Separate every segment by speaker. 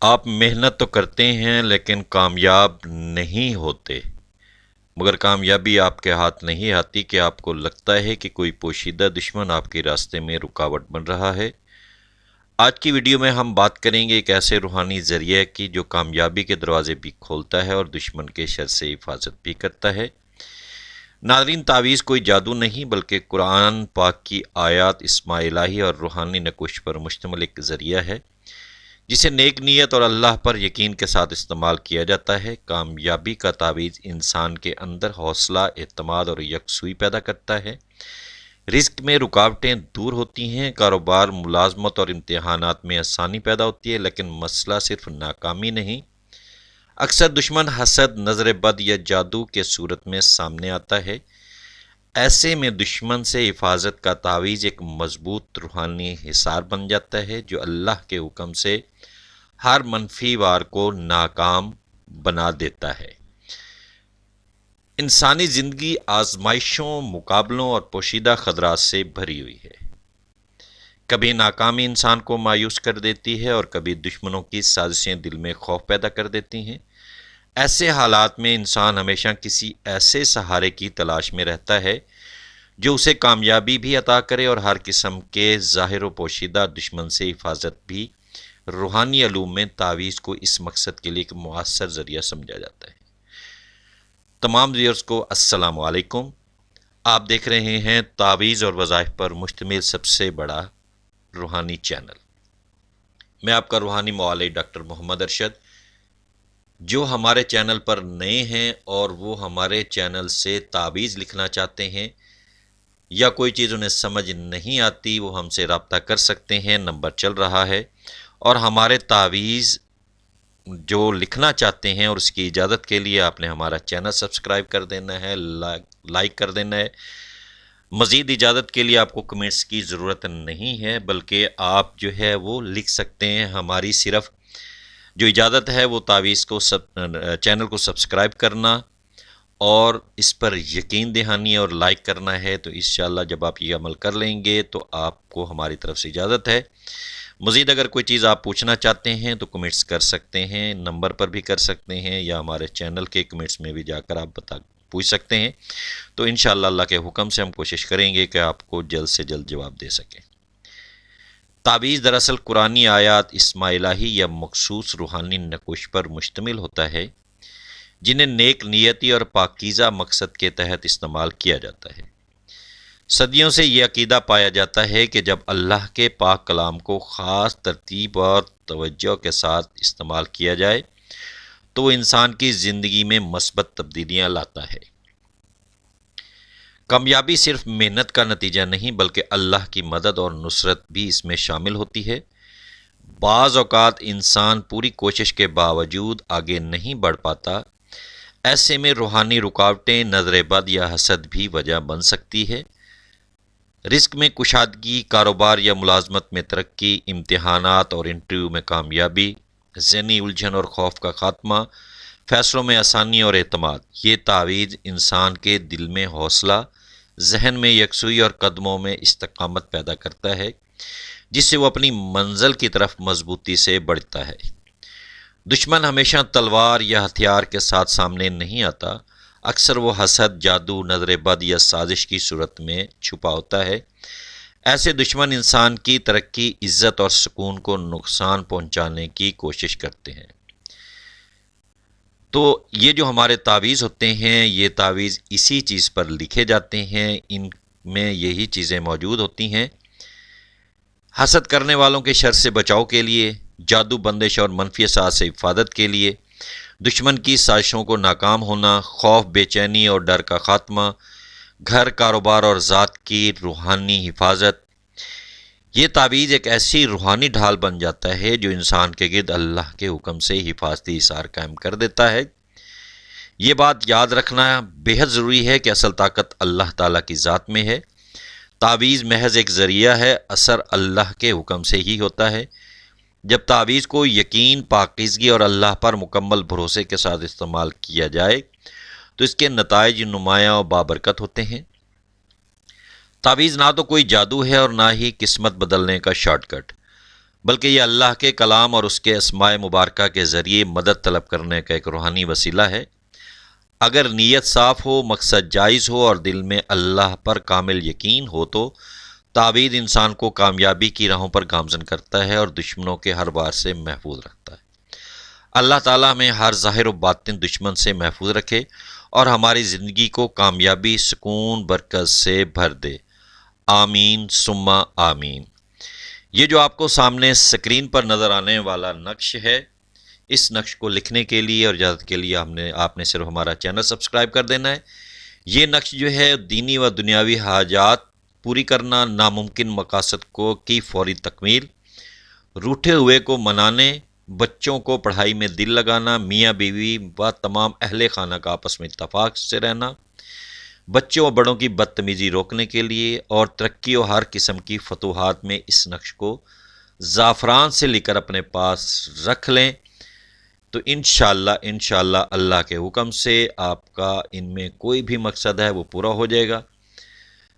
Speaker 1: آپ محنت تو کرتے ہیں لیکن کامیاب نہیں ہوتے، مگر کامیابی آپ کے ہاتھ نہیں آتی کہ آپ کو لگتا ہے کہ کوئی پوشیدہ دشمن آپ کے راستے میں رکاوٹ بن رہا ہے۔ آج کی ویڈیو میں ہم بات کریں گے ایک ایسے روحانی ذریعے کی جو کامیابی کے دروازے بھی کھولتا ہے اور دشمن کے شر سے حفاظت بھی کرتا ہے۔ ناظرین، تعویذ کوئی جادو نہیں بلکہ قرآن پاک کی آیات، اسماء الہی اور روحانی نقوش پر مشتمل ایک ذریعہ ہے جسے نیک نیت اور اللہ پر یقین کے ساتھ استعمال کیا جاتا ہے۔ کامیابی کا تعویذ انسان کے اندر حوصلہ، اعتماد اور یکسوئی پیدا کرتا ہے۔ رزق میں رکاوٹیں دور ہوتی ہیں، کاروبار، ملازمت اور امتحانات میں آسانی پیدا ہوتی ہے، لیکن مسئلہ صرف ناکامی نہیں، اکثر دشمن، حسد، نظر بد یا جادو کے صورت میں سامنے آتا ہے۔ ایسے میں دشمن سے حفاظت کا تعویذ ایک مضبوط روحانی حصار بن جاتا ہے جو اللہ کے حکم سے ہر منفی وار کو ناکام بنا دیتا ہے۔ انسانی زندگی آزمائشوں، مقابلوں اور پوشیدہ خطرات سے بھری ہوئی ہے۔ کبھی ناکامی انسان کو مایوس کر دیتی ہے اور کبھی دشمنوں کی سازشیں دل میں خوف پیدا کر دیتی ہیں۔ ایسے حالات میں انسان ہمیشہ کسی ایسے سہارے کی تلاش میں رہتا ہے جو اسے کامیابی بھی عطا کرے اور ہر قسم کے ظاہر و پوشیدہ دشمن سے حفاظت بھی۔ روحانی علوم میں تعویذ کو اس مقصد کے لیے ایک مؤثر ذریعہ سمجھا جاتا ہے۔ تمام ویورز کو السلام علیکم۔ آپ دیکھ رہے ہیں تعویذ اور وظائف پر مشتمل سب سے بڑا روحانی چینل۔ میں آپ کا روحانی معالج ڈاکٹر محمد ارشد۔ جو ہمارے چینل پر نئے ہیں اور وہ ہمارے چینل سے تعویذ لکھنا چاہتے ہیں یا کوئی چیز انہیں سمجھ نہیں آتی، وہ ہم سے رابطہ کر سکتے ہیں، نمبر چل رہا ہے۔ اور ہمارے تعویذ جو لکھنا چاہتے ہیں اور اس کی اجازت کے لیے آپ نے ہمارا چینل سبسکرائب کر دینا ہے، لائک کر دینا ہے۔ مزید اجازت کے لیے آپ کو کمنٹس کی ضرورت نہیں ہے، بلکہ آپ جو ہے وہ لکھ سکتے ہیں۔ ہماری صرف جو اجازت ہے وہ تعویذ کو چینل کو سبسکرائب کرنا اور اس پر یقین دہانی اور لائک کرنا ہے۔ تو انشاءاللہ جب آپ یہ عمل کر لیں گے تو آپ کو ہماری طرف سے اجازت ہے۔ مزید اگر کوئی چیز آپ پوچھنا چاہتے ہیں تو کمنٹس کر سکتے ہیں، نمبر پر بھی کر سکتے ہیں یا ہمارے چینل کے کمنٹس میں بھی جا کر آپ پوچھ سکتے ہیں۔ تو انشاءاللہ اللہ کے حکم سے ہم کوشش کریں گے کہ آپ کو جلد سے جلد جواب دے سکیں۔ تعویذ دراصل قرآنی آیات، اسماء الہی یا مخصوص روحانی نقوش پر مشتمل ہوتا ہے جنہیں نیک نیتی اور پاکیزہ مقصد کے تحت استعمال کیا جاتا ہے۔ صدیوں سے یہ عقیدہ پایا جاتا ہے کہ جب اللہ کے پاک کلام کو خاص ترتیب اور توجہ کے ساتھ استعمال کیا جائے تو وہ انسان کی زندگی میں مثبت تبدیلیاں لاتا ہے۔ کامیابی صرف محنت کا نتیجہ نہیں بلکہ اللہ کی مدد اور نصرت بھی اس میں شامل ہوتی ہے۔ بعض اوقات انسان پوری کوشش کے باوجود آگے نہیں بڑھ پاتا، ایسے میں روحانی رکاوٹیں، نظر بد یا حسد بھی وجہ بن سکتی ہے۔ رزق میں کشادگی، کاروبار یا ملازمت میں ترقی، امتحانات اور انٹرویو میں کامیابی، ذہنی الجھن اور خوف کا خاتمہ، فیصلوں میں آسانی اور اعتماد۔ یہ تعویذ انسان کے دل میں حوصلہ، ذہن میں یکسوئی اور قدموں میں استقامت پیدا کرتا ہے، جس سے وہ اپنی منزل کی طرف مضبوطی سے بڑھتا ہے۔ دشمن ہمیشہ تلوار یا ہتھیار کے ساتھ سامنے نہیں آتا، اکثر وہ حسد، جادو، نظر بد یا سازش کی صورت میں چھپا ہوتا ہے۔ ایسے دشمن انسان کی ترقی، عزت اور سکون کو نقصان پہنچانے کی کوشش کرتے ہیں۔ تو یہ جو ہمارے تعویذ ہوتے ہیں، یہ تعویذ اسی چیز پر لکھے جاتے ہیں، ان میں یہی چیزیں موجود ہوتی ہیں۔ حسد کرنے والوں کے شر سے بچاؤ کے لیے، جادو، بندش اور منفی اثرات سے حفاظت کے لیے، دشمن کی سازشوں کو ناکام ہونا، خوف، بے چینی اور ڈر کا خاتمہ، گھر، کاروبار اور ذات کی روحانی حفاظت۔ یہ تعویذ ایک ایسی روحانی ڈھال بن جاتا ہے جو انسان کے گرد اللہ کے حکم سے حفاظتی حصار قائم کر دیتا ہے۔ یہ بات یاد رکھنا بے حد ضروری ہے کہ اصل طاقت اللہ تعالیٰ کی ذات میں ہے۔ تعویذ محض ایک ذریعہ ہے، اثر اللہ کے حکم سے ہی ہوتا ہے۔ جب تعویذ کو یقین، پاکیزگی اور اللہ پر مکمل بھروسے کے ساتھ استعمال کیا جائے تو اس کے نتائج نمایاں اور بابرکت ہوتے ہیں۔ تعویذ نہ تو کوئی جادو ہے اور نہ ہی قسمت بدلنے کا شارٹ کٹ، بلکہ یہ اللہ کے کلام اور اس کے اسماء مبارکہ کے ذریعے مدد طلب کرنے کا ایک روحانی وسیلہ ہے۔ اگر نیت صاف ہو، مقصد جائز ہو اور دل میں اللہ پر کامل یقین ہو تو تعویذ انسان کو کامیابی کی راہوں پر گامزن کرتا ہے اور دشمنوں کے ہر وار سے محفوظ رکھتا ہے۔ اللہ تعالیٰ ہمیں ہر ظاہر و باطن دشمن سے محفوظ رکھے اور ہماری زندگی کو کامیابی، سکون، برکت سے بھر دے۔ آمین ثم آمین۔ یہ جو آپ کو سامنے سکرین پر نظر آنے والا نقش ہے، اس نقش کو لکھنے کے لیے اور اجازت کے لیے آپ نے صرف ہمارا چینل سبسکرائب کر دینا ہے۔ یہ نقش جو ہے دینی و دنیاوی حاجات پوری کرنا، ناممکن مقاصد کی فوری تکمیل، روٹھے ہوئے کو منانے، بچوں کو پڑھائی میں دل لگانا، میاں بیوی و تمام اہل خانہ کا آپس میں اتفاق سے رہنا، بچوں اور بڑوں کی بدتمیزی روکنے کے لیے اور ترقی و ہر قسم کی فتوحات میں اس نقش کو زعفران سے لے کر اپنے پاس رکھ لیں تو انشاءاللہ اللہ کے حکم سے آپ کا ان میں کوئی بھی مقصد ہے وہ پورا ہو جائے گا۔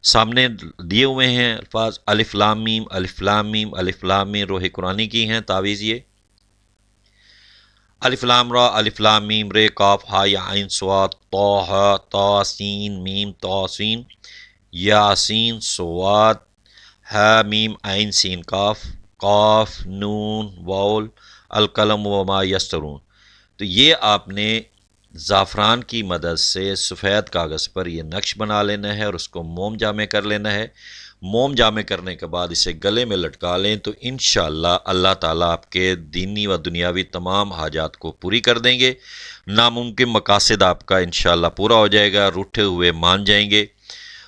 Speaker 1: سامنے دیے ہوئے ہیں الفاظ الف لام میم، الف لام میم، الف لام میم، روح قرآنی کی ہیں تعویذ یہ۔ الف لام را، الف لام میم رے، کاف ہا یا عین صاد، طا ہا، تا سین میم، تا سین، یاسین صاد، ہا میم عین سین کاف، قاف نون واول، القلم وما یسطرون۔ تو یہ آپ نے زعفران کی مدد سے سفید کاغذ پر یہ نقش بنا لینا ہے اور اس کو موم جامع کر لینا ہے۔ موم جامع کرنے کے بعد اسے گلے میں لٹکا لیں تو انشاءاللہ اللہ تعالیٰ آپ کے دینی و دنیاوی تمام حاجات کو پوری کر دیں گے۔ ناممکن مقاصد آپ کا انشاءاللہ پورا ہو جائے گا، روٹھے ہوئے مان جائیں گے،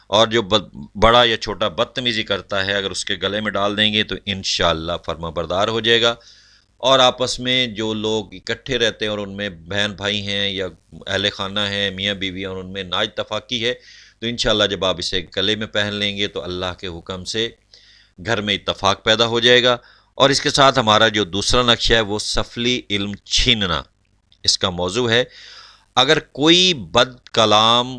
Speaker 1: اور جو بڑا یا چھوٹا بدتمیزی کرتا ہے اگر اس کے گلے میں ڈال دیں گے تو انشاءاللہ فرما بردار ہو جائے گا۔ اور آپس میں جو لوگ اکٹھے رہتے ہیں اور ان میں بہن بھائی ہیں یا اہل خانہ ہیں، میاں بیوی، اور ان میں نا اتفاقی ہے تو انشاءاللہ جب آپ اسے گلے میں پہن لیں گے تو اللہ کے حکم سے گھر میں اتفاق پیدا ہو جائے گا۔ اور اس کے ساتھ ہمارا جو دوسرا نقشہ ہے وہ سفلی علم چھیننا، اس کا موضوع ہے اگر کوئی بد کلام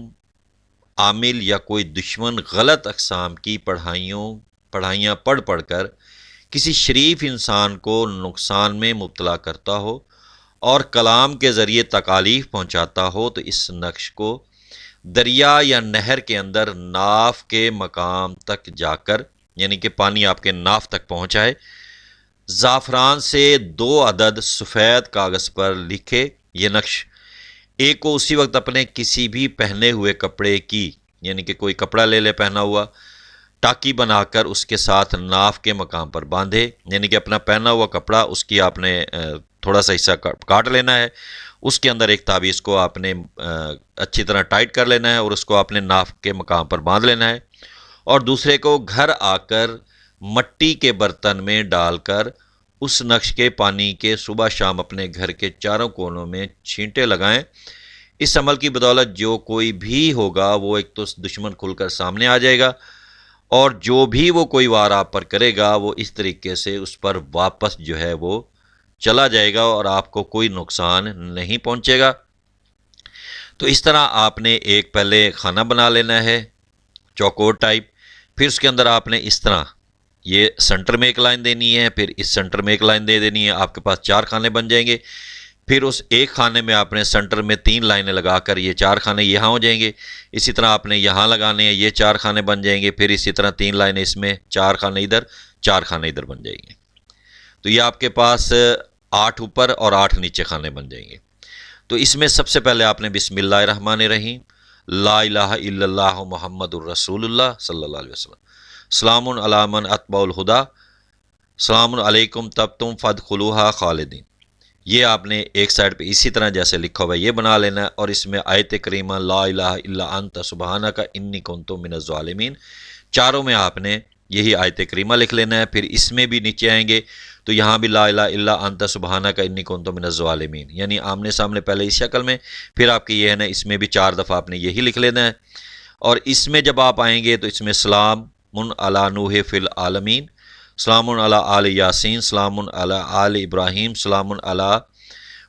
Speaker 1: عامل یا کوئی دشمن غلط اقسام کی پڑھائیاں پڑھ کر کسی شریف انسان کو نقصان میں مبتلا کرتا ہو اور کلام کے ذریعے تکالیف پہنچاتا ہو تو اس نقش کو دریا یا نہر کے اندر ناف کے مقام تک جا کر، یعنی کہ پانی آپ کے ناف تک پہنچائے، زعفران سے 2 عدد سفید کاغذ پر لکھے یہ نقش، ایک کو اسی وقت اپنے کسی بھی پہنے ہوئے کپڑے کی، یعنی کہ کوئی کپڑا لے لے پہنا ہوا، ٹاکی بنا کر اس کے ساتھ ناف کے مقام پر باندھے، یعنی کہ اپنا پہنا ہوا کپڑا اس کی آپ نے تھوڑا سا حصہ کاٹ لینا ہے، اس کے اندر ایک تعویذ کو آپ نے اچھی طرح ٹائٹ کر لینا ہے اور اس کو اپنے ناف کے مقام پر باندھ لینا ہے، اور دوسرے کو گھر آ کر مٹی کے برتن میں ڈال کر اس نقش کے پانی کے صبح شام اپنے گھر کے چاروں کونوں میں چھینٹے لگائیں۔ اس عمل کی بدولت جو کوئی بھی ہوگا وہ ایک تو دشمن کھل کر سامنے آ جائے گا، اور جو بھی وہ کوئی وار آپ پر کرے گا وہ اس طریقے سے اس پر واپس جو ہے وہ چلا جائے گا اور آپ کو کوئی نقصان نہیں پہنچے گا۔ تو اس طرح آپ نے ایک پہلے کھانا بنا لینا ہے چوکور ٹائپ، پھر اس کے اندر آپ نے اس طرح یہ سنٹر میں ایک لائن دینی ہے، پھر اس سنٹر میں ایک لائن دے دینی ہے، آپ کے پاس 4 کھانے بن جائیں گے۔ پھر اس ایک کھانے میں آپ نے سنٹر میں 3 لائنیں لگا کر یہ 4 کھانے یہاں ہو جائیں گے، اسی طرح آپ نے یہاں لگانے ہیں، یہ 4 کھانے بن جائیں گے، پھر اسی طرح 3 لائنیں اس میں، 4 کھانے ادھر، 4 کھانے ادھر بن جائیں گے۔ تو یہ آپ کے پاس 8 اوپر اور 8 نیچے کھانے بن جائیں گے۔ تو اس میں سب سے پہلے آپ نے بسم اللہ الرحمن الرحیم، لا الہ الا اللہ محمد الرسول اللہ صلی اللہ علیہ وسلم، سلام علی من اتبع الہدی، سلام علیکم تب تم فادخلوہا خالدین، یہ آپ نے ایک سائڈ پہ اسی طرح جیسے لکھا ہوا ہے یہ بنا لینا ہے، اور اس میں آیت کریمہ لا الہ الا انت سبحانک انی کنت من الظالمین، چاروں میں آپ نے یہی آیت کریمہ لکھ لینا ہے۔ پھر اس میں بھی نیچے آئیں گے تو یہاں بھی لا الہ الا انت سبحانک انی کنت من الظالمین، یعنی آمنے سامنے پہلے اس شکل میں، پھر آپ کی یہ ہے نا اس میں بھی 4 دفعہ آپ نے یہی لکھ لینا ہے۔ اور اس میں جب آپ آئیں گے تو اس میں سلام علی نوح فی العالمین، سلام علی آل یاسین، سلام علی آل ابراہیم، سلام علی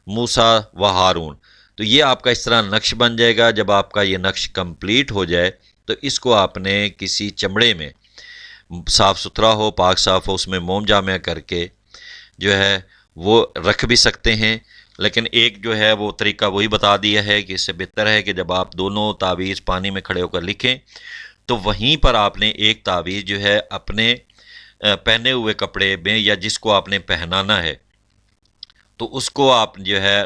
Speaker 1: موسیٰ و ہارون، تو یہ آپ کا اس طرح نقش بن جائے گا۔ جب آپ کا یہ نقش کمپلیٹ ہو جائے تو اس کو آپ نے کسی چمڑے میں صاف ستھرا ہو، پاک صاف ہو، اس میں موم جامع کر کے جو ہے وہ رکھ بھی سکتے ہیں، لیکن ایک جو ہے وہ طریقہ وہی بتا دیا ہے کہ اس سے بہتر ہے کہ جب آپ دونوں تعویذ پانی میں کھڑے ہو کر لکھیں تو وہیں پر آپ نے ایک تعویذ جو ہے اپنے پہنے ہوئے کپڑے میں یا جس کو آپ نے پہنانا ہے تو اس کو آپ جو ہے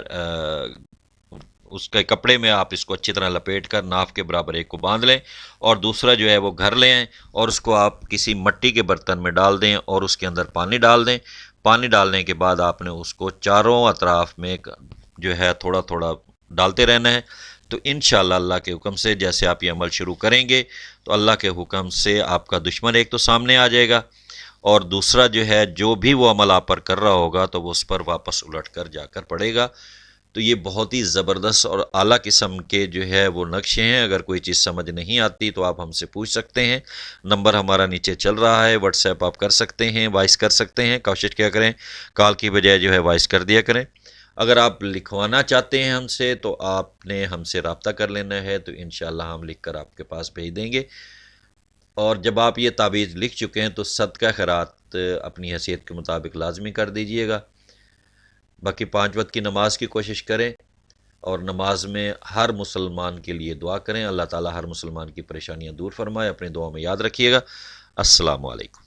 Speaker 1: اس کے کپڑے میں آپ اس کو اچھی طرح لپیٹ کر ناف کے برابر ایک کو باندھ لیں، اور دوسرا جو ہے وہ گھر لے آئیں اور اس کو آپ کسی مٹی کے برتن میں ڈال دیں اور اس کے اندر پانی ڈال دیں۔ پانی ڈالنے کے بعد آپ نے اس کو چاروں اطراف میں جو ہے تھوڑا تھوڑا ڈالتے رہنا ہے، تو انشاءاللہ اللہ کے حکم سے جیسے آپ یہ عمل شروع کریں گے تو اللہ کے حکم سے آپ کا دشمن ایک تو سامنے آ جائے گا، اور دوسرا جو ہے جو بھی وہ عمل آپ پر کر رہا ہوگا تو وہ اس پر واپس الٹ کر جا کر پڑے گا۔ تو یہ بہت ہی زبردست اور اعلیٰ قسم کے جو ہے وہ نقشے ہیں۔ اگر کوئی چیز سمجھ نہیں آتی تو آپ ہم سے پوچھ سکتے ہیں، نمبر ہمارا نیچے چل رہا ہے، واٹس ایپ آپ کر سکتے ہیں، وائس کر سکتے ہیں، کوشش کیا کریں کال کی بجائے جو ہے وائس کر دیا کریں۔ اگر آپ لکھوانا چاہتے ہیں ہم سے تو آپ نے ہم سے رابطہ کر لینا ہے، تو انشاءاللہ ہم لکھ کر آپ کے پاس بھیج دیں گے۔ اور جب آپ یہ تعویذ لکھ چکے ہیں تو صدقہ خیرات اپنی حیثیت کے مطابق لازمی کر دیجئے گا۔ باقی 5 وقت کی نماز کی کوشش کریں، اور نماز میں ہر مسلمان کے لیے دعا کریں، اللہ تعالی ہر مسلمان کی پریشانیاں دور فرمائے۔ اپنے دعاؤں میں یاد رکھیے گا۔ السلام علیکم۔